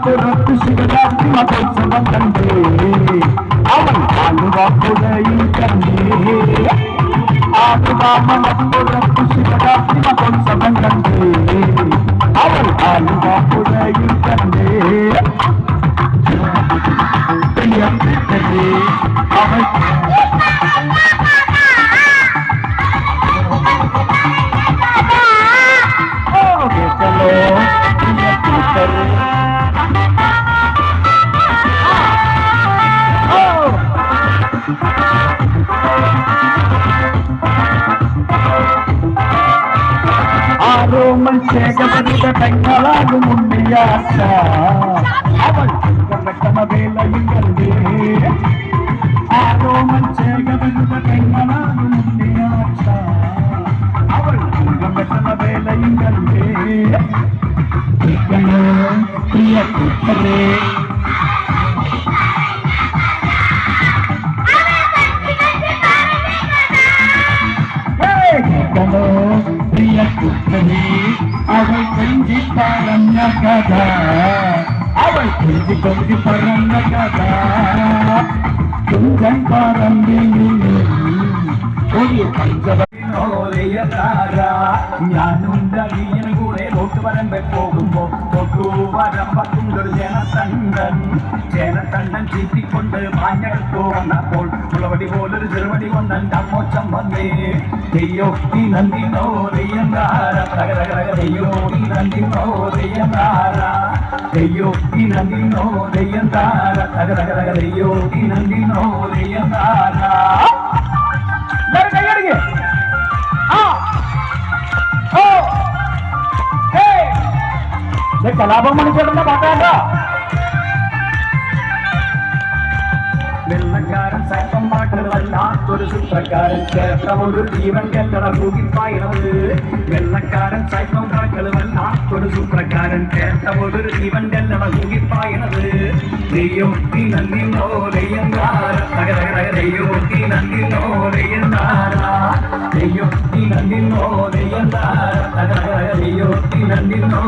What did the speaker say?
புறத்து சிவராத்திரி மகோத்சவம் கண்டே அவன் ஆளுவா புழையில் கண்டே ஆளுவா மனப்புறத்து சிவராத்திரி மகோத்சவம் கண்டே அவன் ஆளுவா புழையில் கண்டே அவன் ஆரோமல் சேகவனித பெண்களாகும் உண்மையாச்சா அவள் மெட்டம வேலையும் கண்டே ஆரோமல் சேகவனித பெண்களாகும் உண்மையாச்சா அவள் மெட்டம வேலையும் கண்டே பிரிய குட்டரே பிரிய குட்டரே அவள் கொஞ்சி பறந்த கதா அவள் கொஞ்சி கொஞ்சி பறந்த கதா கொஞ்சம் பறந்திலே ഒരു ഞാനുണ്ടീയൻ കൂടെ റോട്ടുവരമ്പെ പോകുമ്പോ റോട്ടുവരമ്പത്തുണ്ടൊരു ജനത്തണ്ടൻ ചീറ്റിക്കൊണ്ട് മാഞ്ഞെടുത്തു വന്നപ്പോൾ മുളവടി പോലൊരു ചെറുവടി കൊണ്ട് എൻ്റെ അമ്മോച്ചം വന്നേ ദയ്യോ ഈ നന്ദിനോ ദയ്യങ്കാര ദയ്യോ ഈ നന്ദിനോ ദയ്യങ്കാര ദയ്യോ ഈ നന്ദിനോ ദയ്യങ്കാര ദയ്യോ ഈ നന്ദിനോ ദയ്യങ്കാര കലാപം മണിച്ചേട്ടന്റെ പാട്ടാ വെള്ളക്കാരൻ സൈപ്പം പാട്ടുകൾ വല്ലാത്തൊരു സൂത്രക്കാരൻ ചേർത്ത ഒരു ജീവൻ കല്ലറ തൂകിപ്പായണത് വെള്ളക്കാരൻ സൈപ്പം പാട്ടുകൾ വല്ലാത്തൊരു സൂത്രക്കാരൻ ചേർത്ത ഒരു ജീവൻ കല്ലറ തൂകിപ്പായണത് ദൈവത്തി നന്ദിനോ ദയ്യങ്കാര ദൈവത്തി നന്ദിനോ ദയ്യങ്കാര ദൈവത്തി നന്ദിനോ ദയ്യങ്കാര ദൈവത്തി നന്ദിനോ